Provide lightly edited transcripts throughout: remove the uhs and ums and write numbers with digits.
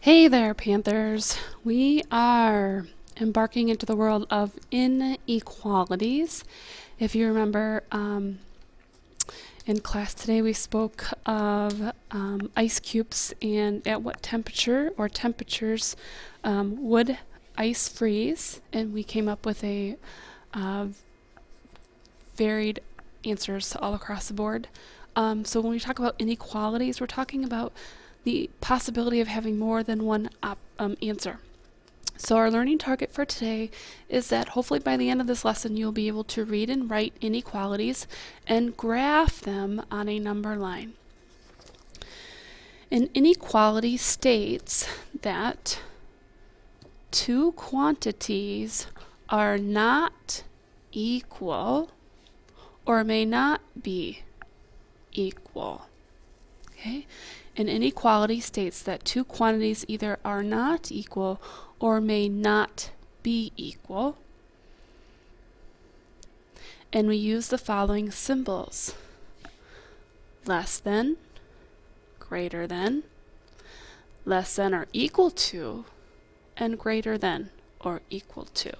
Hey there, Panthers. We are embarking into the world of inequalities. If you remember, in class today we spoke of ice cubes and at what temperature or temperatures would ice freeze, and we came up with a varied answers all across the board. So when we talk about inequalities, we're talking about the possibility of having more than one answer. So our learning target for today is that hopefully by the end of this lesson you'll be able to read and write inequalities and graph them on a number line. An inequality states that two quantities are not equal or may not be equal. Okay? An inequality states that two quantities either are not equal or may not be equal. And we use the following symbols: less than, greater than, less than or equal to, and greater than or equal to.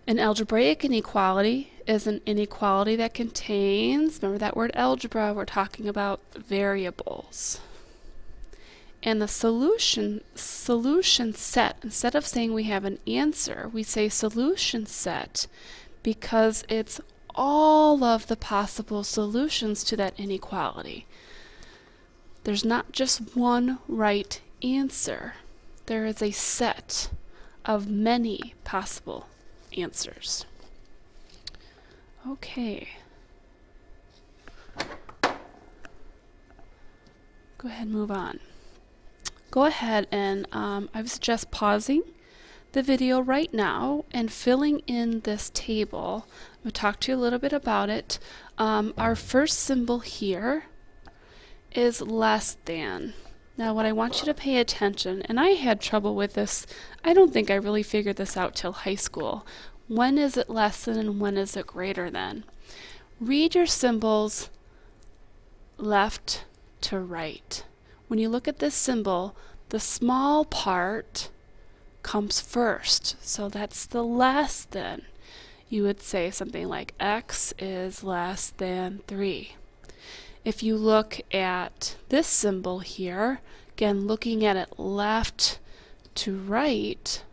An algebraic inequality is an inequality that contains, remember that word algebra, we're talking about variables. And the solution set, instead of saying we have an answer, we say solution set because it's all of the possible solutions to that inequality. There's not just one right answer. There is a set of many possible answers. Okay. Go ahead and move on. Go ahead and I would suggest pausing the video right now and filling in this table. We'll talk to you a little bit about it. Our first symbol here is less than. Now what I want you to pay attention, and I had trouble with this, I don't think I really figured this out till high school. When is it less than and when is it greater than? Read your symbols left to right. When you look at this symbol, the small part comes first, so that's the less than. You would say something like x is less than 3. If you look at this symbol here, again looking at it left to right,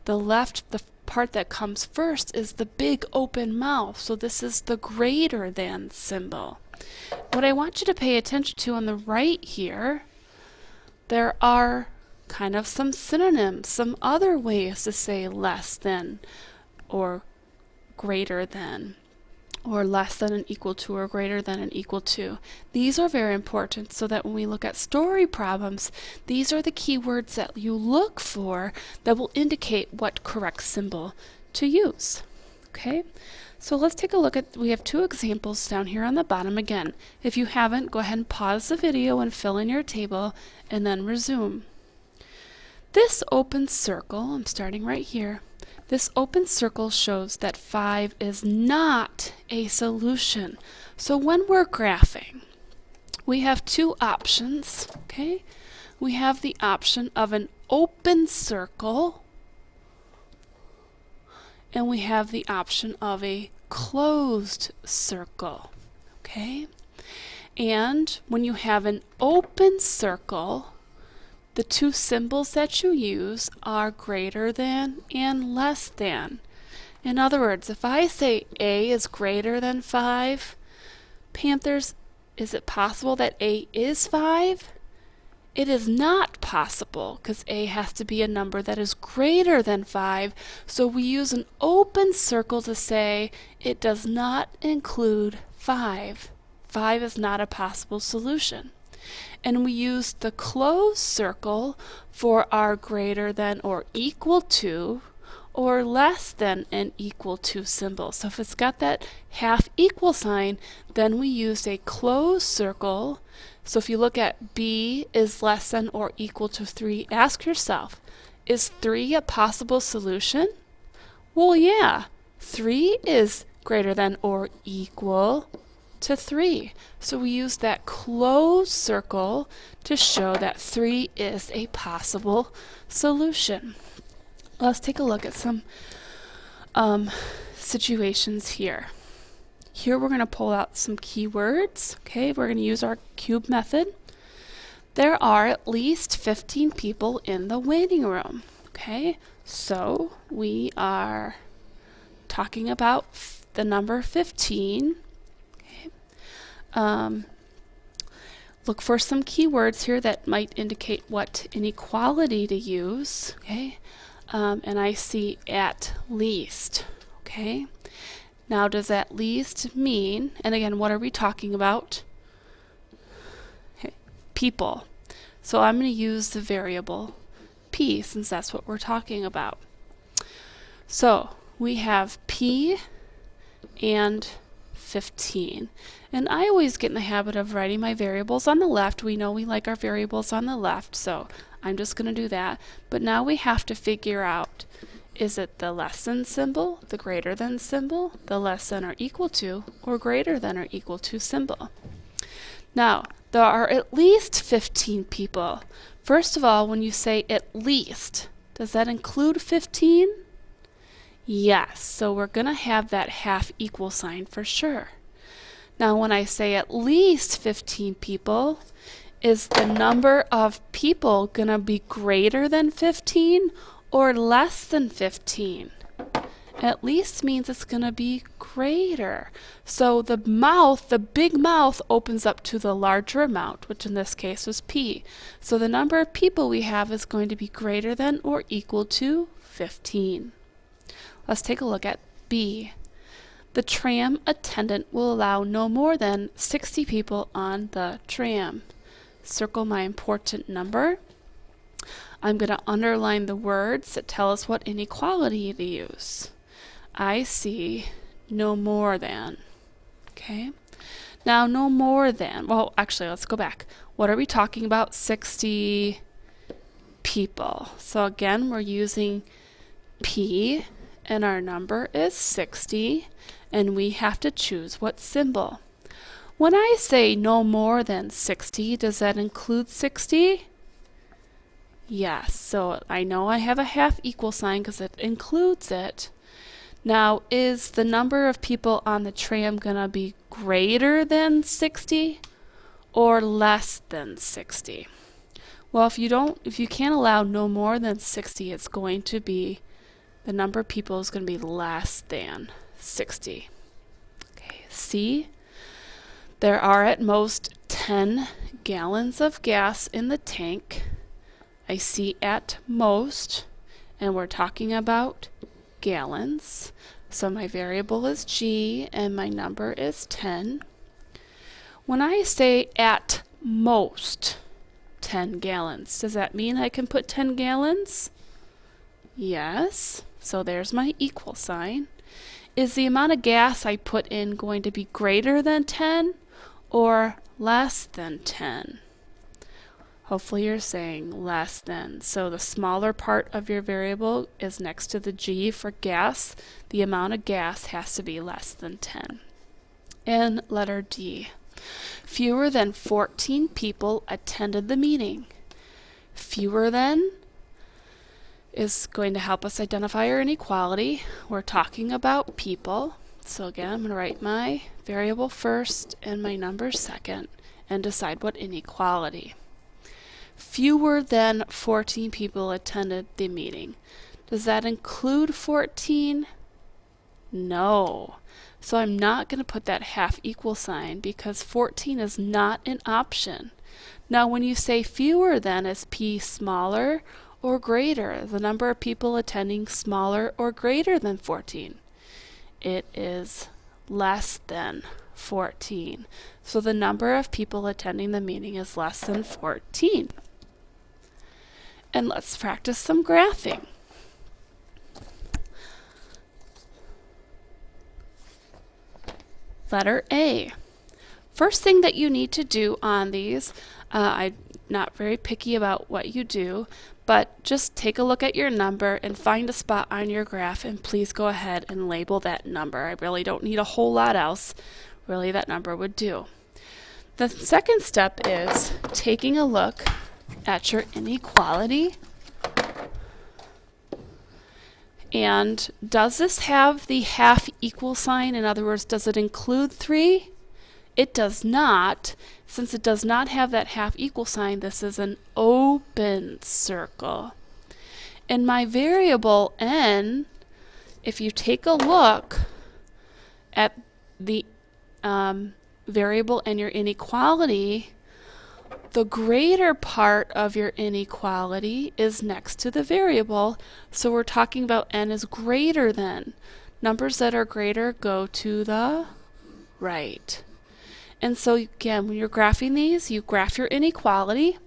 the part that comes first is the big open mouth, so this is the greater than symbol. What I want you to pay attention to on the right here, there are kind of some synonyms, some other ways to say less than or greater than, or less than and equal to, or greater than and equal to. These are very important so that when we look at story problems, these are the key words that you look for that will indicate what correct symbol to use. Okay, so let's take a look at, we have two examples down here on the bottom. Again, if you haven't, go ahead and pause the video and fill in your table and then resume. This open circle, I'm starting right here, this open circle shows that 5 is not a solution. So when we're graphing, we have two options, okay? We have the option of an open circle, and we have the option of a closed circle, okay? And when you have an open circle, the two symbols that you use are greater than and less than. In other words, if I say A is greater than 5, Panthers, is it possible that A is 5? It is not possible because A has to be a number that is greater than 5. So we use an open circle to say it does not include 5. 5 is not a possible solution. And we use the closed circle for our greater than or equal to or less than and equal to symbol. So if it's got that half equal sign, then we use a closed circle. So if you look at B is less than or equal to 3, ask yourself, is 3 a possible solution? Well, yeah, 3 is greater than or equal to 3. So we use that closed circle to show that 3 is a possible solution. Let's take a look at some situations here. Here we're going to pull out some keywords. Okay, we're going to use our cube method. There are at least 15 people in the waiting room. Okay, so we are talking about the number 15. Okay. Look for some keywords here that might indicate what inequality to use. Okay, and I see at least. Okay. Now, does at least mean, and again, what are we talking about? Okay. People. So I'm going to use the variable p since that's what we're talking about. So we have p and 15. And I always get in the habit of writing my variables on the left. We know we like our variables on the left, so I'm just going to do that. But now we have to figure out, is it the less than symbol, the greater than symbol, the less than or equal to, or greater than or equal to symbol? Now, there are at least 15 people. First of all, when you say at least, does that include 15? Yes, so we're going to have that half equal sign for sure. Now, when I say at least 15 people, is the number of people going to be greater than 15 or less than 15? At least means it's going to be greater. So the mouth, the big mouth, opens up to the larger amount, which in this case was p. So the number of people we have is going to be greater than or equal to 15. Let's take a look at B. The tram attendant will allow no more than 60 people on the tram. Circle my important number. I'm going to underline the words that tell us what inequality to use. I see no more than. Okay. Now, no more than. Well, actually, let's go back. What are we talking about? 60 people. So again, we're using p, and our number is 60, and we have to choose what symbol. When I say no more than 60, does that include 60? Yes, so I know I have a half equal sign because it includes it. Now, is the number of people on the tram going to be greater than 60 or less than 60? Well, if you can't allow no more than 60, it's going to be, the number of people is going to be less than 60. Okay, C. There are at most 10 gallons of gas in the tank. I see at most, and we're talking about gallons. So my variable is g, and my number is 10. When I say at most 10 gallons, does that mean I can put 10 gallons? Yes. So there's my equal sign. Is the amount of gas I put in going to be greater than 10 or less than 10? Hopefully you're saying less than. So the smaller part of your variable is next to the g for gas. The amount of gas has to be less than 10. And letter D. Fewer than 14 people attended the meeting. Fewer than is going to help us identify our inequality. We're talking about people. So again, I'm going to write my variable first and my number second and decide what inequality. Fewer than 14 people attended the meeting. Does that include 14? No. So I'm not going to put that half equal sign because 14 is not an option. Now when you say fewer than, is p smaller or greater? The number of people attending smaller or greater than 14? It is less than 14. So the number of people attending the meeting is less than 14. And let's practice some graphing. Letter A. First thing that you need to do on these, I'm not very picky about what you do, but just take a look at your number and find a spot on your graph, and please go ahead and label that number. I really don't need a whole lot else. really that number would do. The second step is taking a look at your inequality. And does this have the half equal sign? In other words, does it include 3? It does not. Since it does not have that half equal sign, this is an open circle. And my variable n, if you take a look at the variable and your inequality, the greater part of your inequality is next to the variable, so we're talking about n is greater than. Numbers that are greater go to the right. And so again, when you're graphing these, you graph your inequality,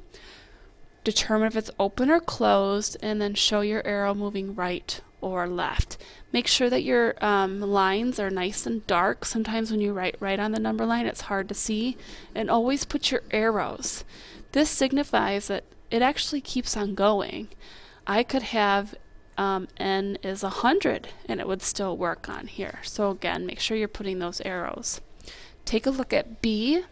determine if it's open or closed, and then show your arrow moving right or left. Make sure that your lines are nice and dark. Sometimes when you write right on the number line, it's hard to see. And always put your arrows. This signifies that it actually keeps on going. I could have n is 100 and it would still work on here. So again, make sure you're putting those arrows. Take a look at B.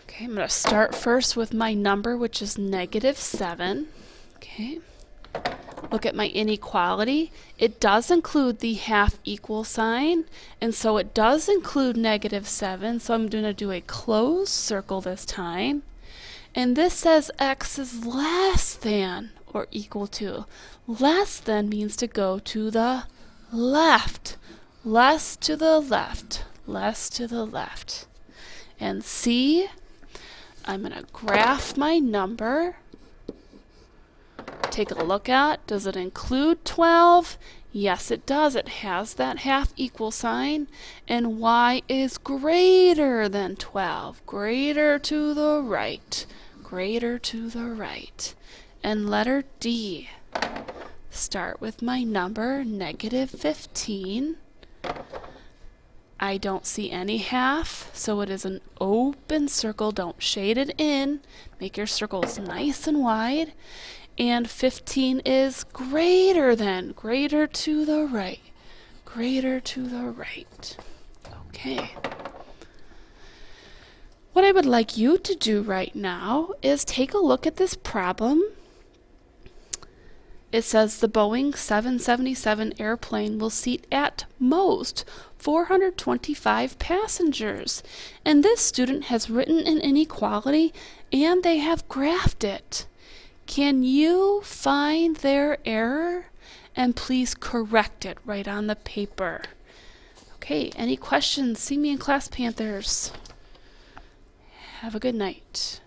Okay, I'm going to start first with my number, which is -7. Okay. Look at my inequality. It does include the half equal sign, and so it does include -7, so I'm going to do a closed circle this time. And this says x is less than or equal to. Less than means to go to the left. Less to the left. Less to the left. And C, I'm going to graph my number. Take a look at, does it include 12? Yes, it does. It has that half equal sign. And y is greater than 12. Greater to the right. Greater to the right. And letter D. Start with my number, -15. I don't see any half, so it is an open circle. Don't shade it in. Make your circles nice and wide. And 15 is greater than, greater to the right, greater to the right. Okay. What I would like you to do right now is take a look at this problem. It says the Boeing 777 airplane will seat at most 425 passengers. And this student has written an inequality and they have graphed it. Can you find their error? And please correct it right on the paper. Okay, any questions? See me in class, Panthers. Have a good night.